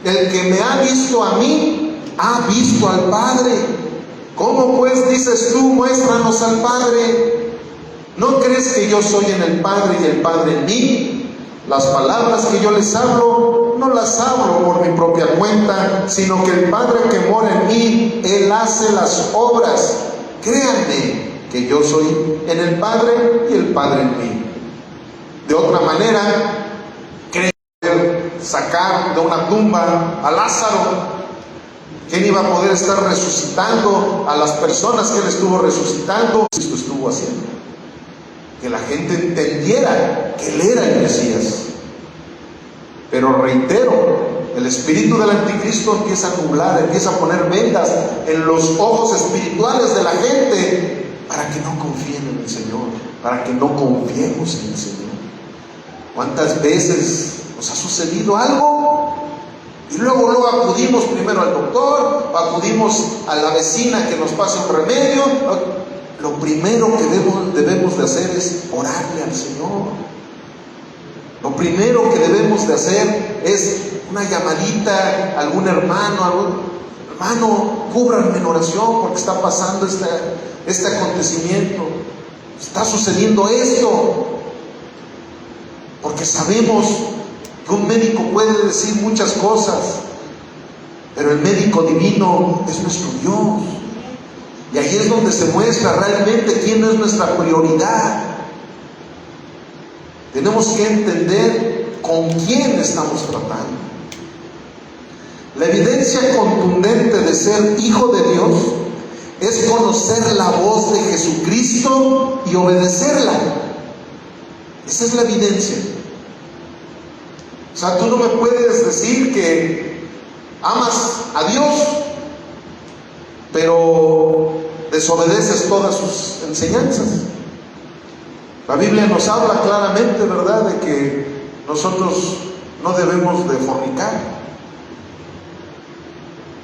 El que me ha visto a mí, ha visto al Padre. ¿Cómo pues dices tú, muéstranos al Padre? ¿No crees que yo soy en el Padre y el Padre en mí? Las palabras que yo les hablo, no las hablo por mi propia cuenta, sino que el Padre que mora en mí, Él hace las obras. Créanme que yo soy en el Padre y el Padre en mí. De otra manera, ¿creen poder sacar de una tumba a Lázaro? ¿Quién iba a poder estar resucitando a las personas que Él estuvo resucitando? Esto estuvo haciendo que la gente entendiera que Él era el Mesías. Pero reitero, el espíritu del anticristo empieza a nublar, empieza a poner vendas en los ojos espirituales de la gente para que no confíen en el Señor, para que no confiemos en el Señor. ¿Cuántas veces nos ha sucedido algo y luego acudimos primero al doctor, o acudimos a la vecina que nos pase un remedio? Lo primero que debemos de hacer es orarle al Señor. Lo primero que debemos de hacer es una llamadita a algún hermano, hermano, cúbranme en oración porque está pasando este acontecimiento, está sucediendo esto. Porque sabemos que un médico puede decir muchas cosas, pero el médico divino es nuestro Dios. Y ahí es donde se muestra realmente quién es nuestra prioridad. Tenemos que entender con quién estamos tratando. La evidencia contundente de ser hijo de Dios es conocer la voz de Jesucristo y obedecerla. Esa es la evidencia. O sea, tú no me puedes decir que amas a Dios, pero desobedeces todas sus enseñanzas. La Biblia nos habla claramente, ¿verdad?, de que nosotros no debemos de fornicar.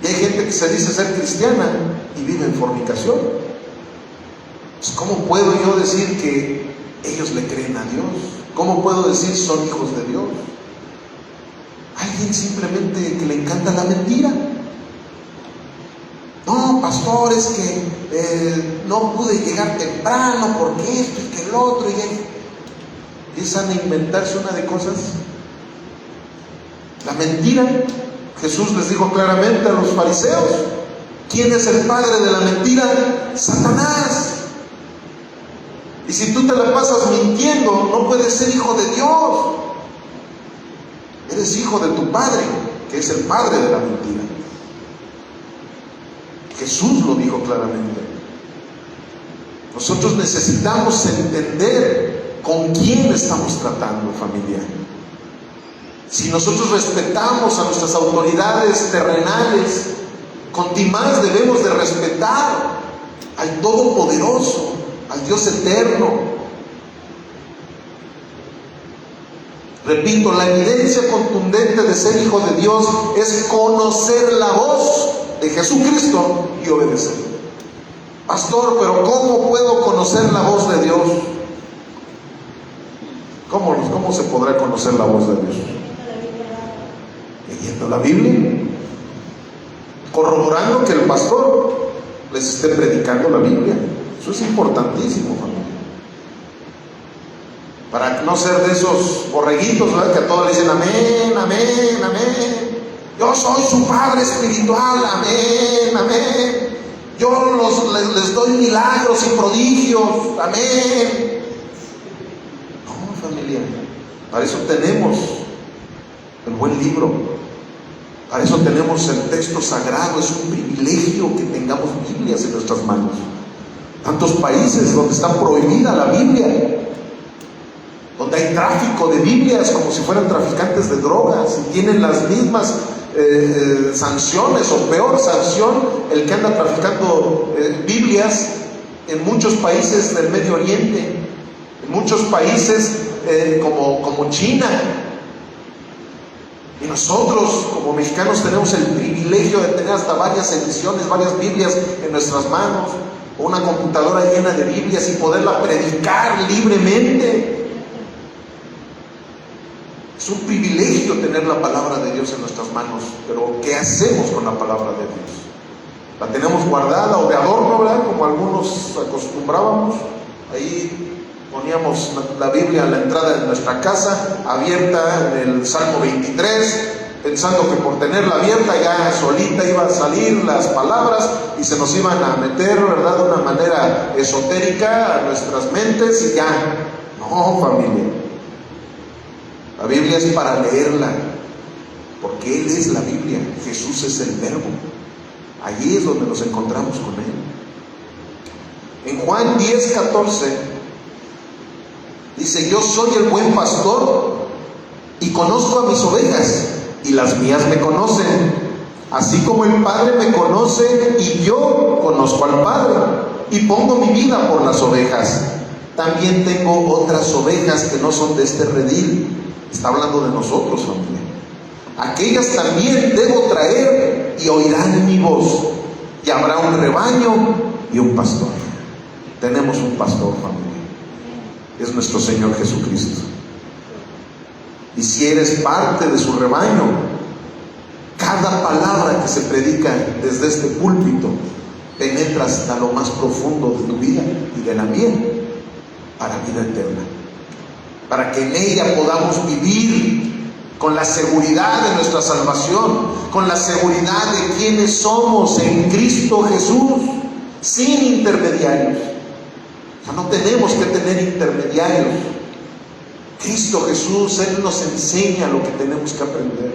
Y hay gente que se dice ser cristiana y vive en fornicación. Pues, ¿cómo puedo yo decir que ellos le creen a Dios? ¿Cómo puedo decir son hijos de Dios? Alguien simplemente que le encanta la mentira. No, pastor, es que no pude llegar temprano porque esto y que el otro, y empiezan a inventarse una de cosas. La mentira. Jesús les dijo claramente a los fariseos: ¿quién es el padre de la mentira? Satanás. Y si tú te la pasas mintiendo, no puedes ser hijo de Dios. Eres hijo de tu padre, que es el padre de la mentira. Jesús lo dijo claramente. Nosotros necesitamos entender con quién estamos tratando, familia. Si nosotros respetamos a nuestras autoridades terrenales, con ti más debemos de respetar al Todopoderoso, al Dios eterno. Repito, la evidencia contundente de ser hijo de Dios es conocer la voz de Jesucristo y obedecer. Pastor, pero ¿cómo puedo conocer la voz de Dios? ¿Cómo se podrá conocer la voz de Dios? Leyendo la Biblia, corroborando que el pastor les esté predicando la Biblia. Eso es importantísimo, familia. Para no ser de esos borreguitos, ¿verdad?, que a todos le dicen amén, amén, amén. Yo soy su padre espiritual, amén, amén. Yo les doy milagros y prodigios, amén. No, familia, para eso tenemos el buen libro, Para eso tenemos el texto sagrado. Es un privilegio que tengamos Biblias en nuestras manos. Tantos países donde está prohibida la Biblia, donde hay tráfico de Biblias como si fueran traficantes de drogas, y tienen las mismas sanciones o peor sanción el que anda traficando Biblias en muchos países del Medio Oriente, en muchos países como China. Y nosotros como mexicanos tenemos el privilegio de tener hasta varias ediciones, varias Biblias en nuestras manos, o una computadora llena de Biblias, y poderla predicar libremente. Es un privilegio tener la palabra de Dios en nuestras manos. Pero ¿qué hacemos con la palabra de Dios? ¿La tenemos guardada o de adorno, verdad? Como algunos acostumbrábamos. Ahí poníamos la Biblia a la entrada de nuestra casa, abierta en el Salmo 23, pensando que por tenerla abierta ya solita iban a salir las palabras y se nos iban a meter, ¿verdad?, de una manera esotérica a nuestras mentes, y ya. No, familia. La Biblia es para leerla, porque Él es la Biblia. Jesús es el Verbo. Allí es donde nos encontramos con Él. En Juan 10:14 dice: yo soy el buen pastor y conozco a mis ovejas, y las mías me conocen, así como el Padre me conoce y yo conozco al Padre, y pongo mi vida por las ovejas. También tengo otras ovejas que no son de este redil. Está hablando de nosotros, familia. Aquellas también debo traer, y oirán mi voz, y habrá un rebaño y un pastor. Tenemos un pastor, familia. Es nuestro Señor Jesucristo. Y si eres parte de su rebaño, cada palabra que se predica desde este púlpito penetra hasta lo más profundo de tu vida y de la mía, para vida eterna, para que en ella podamos vivir con la seguridad de nuestra salvación, con la seguridad de quienes somos en Cristo Jesús, sin intermediarios. Ya no tenemos que tener intermediarios. Cristo Jesús, Él nos enseña lo que tenemos que aprender.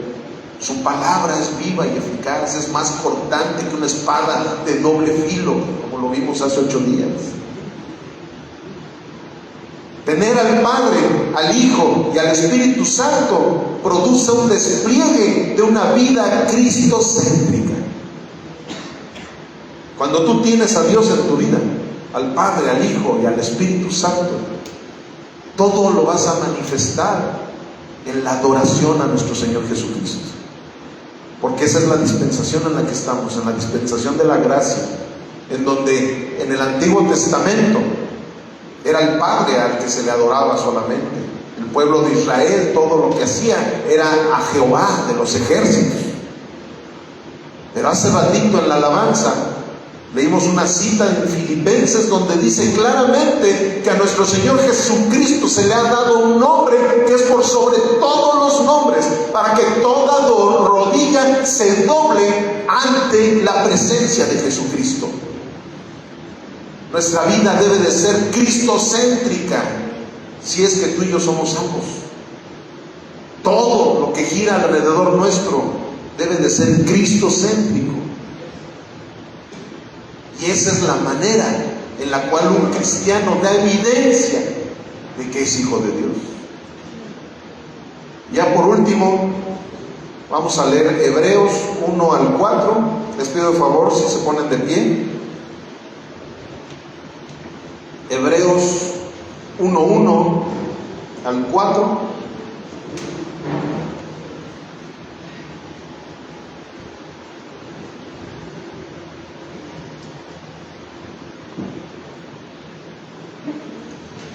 Su palabra es viva y eficaz, es más cortante que una espada de doble filo, como lo vimos hace 8 días. Tener al Padre, al Hijo y al Espíritu Santo produce un despliegue de una vida cristocéntrica. Cuando tú tienes a Dios en tu vida, al Padre, al Hijo y al Espíritu Santo, todo lo vas a manifestar en la adoración a nuestro Señor Jesucristo. Porque esa es la dispensación en la que estamos, en la dispensación de la gracia, en donde en el Antiguo Testamento era el Padre al que se le adoraba solamente. El pueblo de Israel, todo lo que hacía era a Jehová de los ejércitos. Pero hace ratito en la alabanza leímos una cita en Filipenses donde dice claramente que a nuestro Señor Jesucristo se le ha dado un nombre que es por sobre todos los nombres, para que toda rodilla se doble ante la presencia de Jesucristo. Nuestra vida debe de ser cristocéntrica, si es que tú y yo somos salvos. Todo lo que gira alrededor nuestro debe de ser cristocéntrico. Y esa es la manera en la cual un cristiano da evidencia de que es hijo de Dios. Ya por último, vamos a leer Hebreos 1 al 4. Les pido de favor si se ponen de pie. Hebreos 1:1 al 4.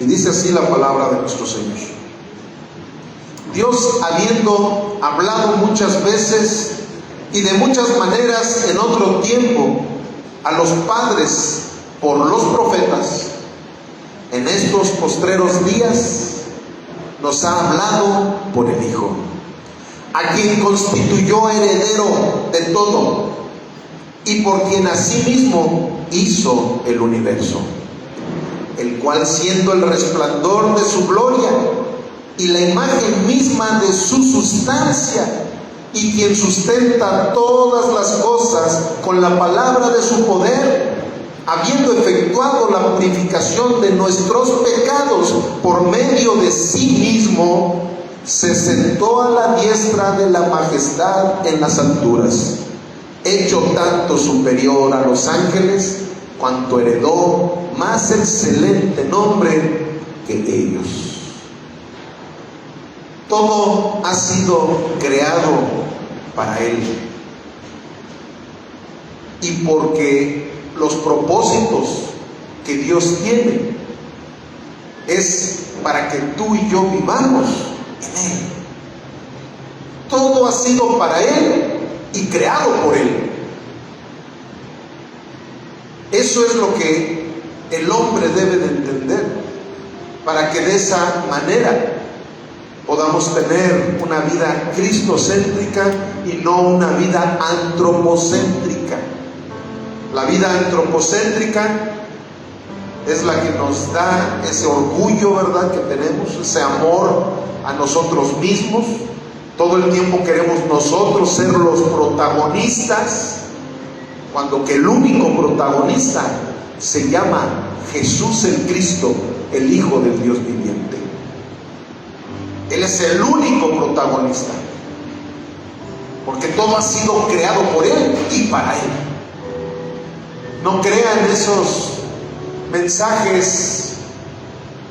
Y dice así la palabra de nuestro Señor. Dios, habiendo hablado muchas veces y de muchas maneras en otro tiempo a los padres por los profetas, en estos postreros días nos ha hablado por el Hijo, a quien constituyó heredero de todo y por quien asimismo hizo el universo, el cual, siendo el resplandor de su gloria y la imagen misma de su sustancia, y quien sustenta todas las cosas con la palabra de su poder, habiendo efectuado la purificación de nuestros pecados por medio de sí mismo, se sentó a la diestra de la majestad en las alturas, hecho tanto superior a los ángeles, cuanto heredó más excelente nombre que ellos. Todo ha sido creado para Él. Y porque los propósitos que Dios tiene es para que tú y yo vivamos en Él. Todo ha sido para Él y creado por Él. Eso es lo que el hombre debe de entender, para que de esa manera podamos tener una vida cristocéntrica y no una vida antropocéntrica. La vida antropocéntrica es la que nos da ese orgullo, ¿verdad?, que tenemos, ese amor a nosotros mismos. Todo el tiempo queremos nosotros ser los protagonistas, cuando que el único protagonista se llama Jesús el Cristo, el Hijo del Dios viviente. Él es el único protagonista, porque todo ha sido creado por Él y para Él. No crean esos mensajes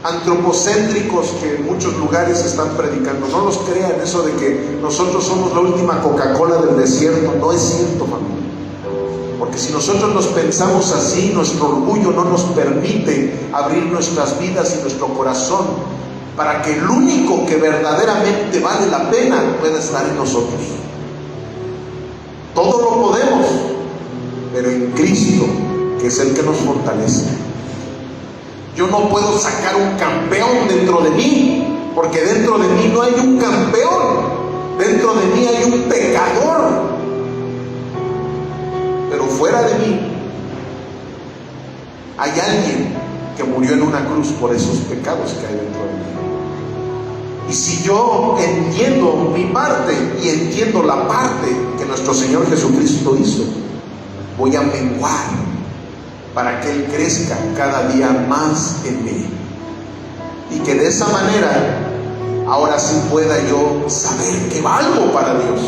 antropocéntricos que en muchos lugares están predicando. No los crean, eso de que nosotros somos la última Coca-Cola del desierto. No es cierto, familia. Porque si nosotros nos pensamos así, nuestro orgullo no nos permite abrir nuestras vidas y nuestro corazón para que el único que verdaderamente vale la pena pueda estar en nosotros. Todo lo podemos, pero en Cristo, que es el que nos fortalece. Yo no puedo sacar un campeón dentro de mí, porque dentro de mí no hay un campeón. Dentro de mí hay un pecador. Pero fuera de mí hay alguien que murió en una cruz por esos pecados que hay dentro de mí. Y si yo entiendo mi parte y entiendo la parte que nuestro Señor Jesucristo hizo, voy a menguar para que Él crezca cada día más en mí. Y que de esa manera ahora sí pueda yo saber que valgo para Dios,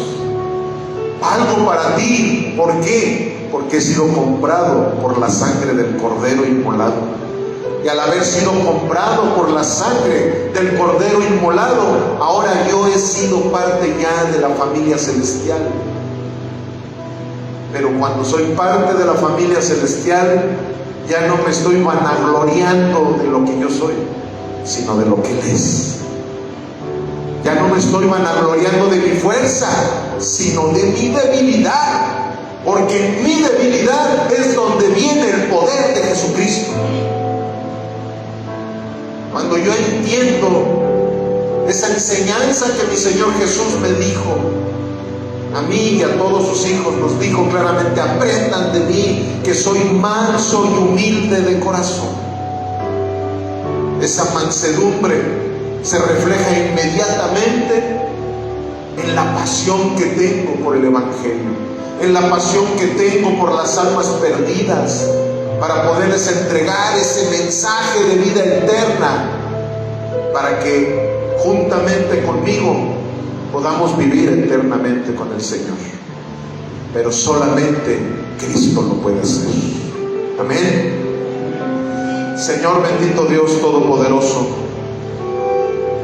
valgo para ti. ¿Por qué? Porque he sido comprado por la sangre del Cordero inmolado. Y al haber sido comprado por la sangre del Cordero inmolado, ahora yo he sido parte ya de la familia celestial. Pero cuando soy parte de la familia celestial, ya no me estoy vanagloriando de lo que yo soy, sino de lo que Él es. Ya no me estoy vanagloriando de mi fuerza, sino de mi debilidad, porque en mi debilidad es donde viene el poder de Jesucristo. Cuando yo entiendo esa enseñanza que mi Señor Jesús me dijo, a mí y a todos sus hijos, nos dijo claramente: aprendan de mí, que soy manso y humilde de corazón. Esa mansedumbre se refleja inmediatamente en la pasión que tengo por el Evangelio, en la pasión que tengo por las almas perdidas, para poderles entregar ese mensaje de vida eterna, para que juntamente conmigo podamos vivir eternamente con el Señor. Pero solamente Cristo lo puede hacer. Amén. Señor bendito Dios Todopoderoso,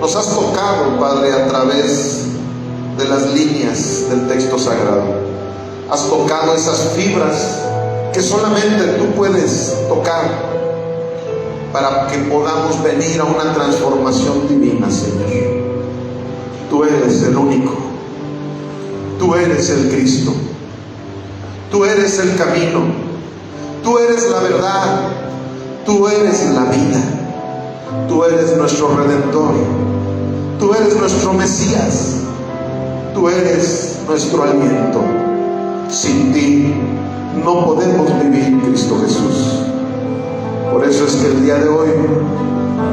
nos has tocado, Padre, a través de las líneas del texto sagrado. Has tocado esas fibras que solamente tú puedes tocar para que podamos venir a una transformación divina, Señor. Tú eres el único, tú eres el Cristo, tú eres el camino, tú eres la verdad, tú eres la vida, tú eres nuestro Redentor, tú eres nuestro Mesías, tú eres nuestro aliento. Sin ti no podemos vivir, Cristo Jesús. Por eso es que el día de hoy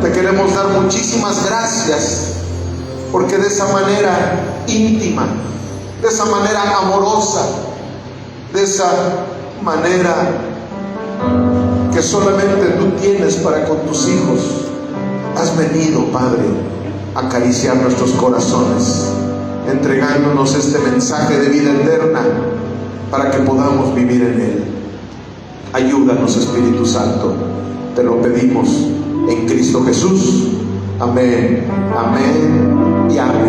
te queremos dar muchísimas gracias, porque de esa manera íntima de esa manera amorosa, de esa manera que solamente tú tienes para con tus hijos. Has venido, Padre, a acariciar nuestros corazones, entregándonos este mensaje de vida eterna para que podamos vivir en él. Ayúdanos, Espíritu Santo, te lo pedimos en Cristo Jesús. Amén, amén y amén.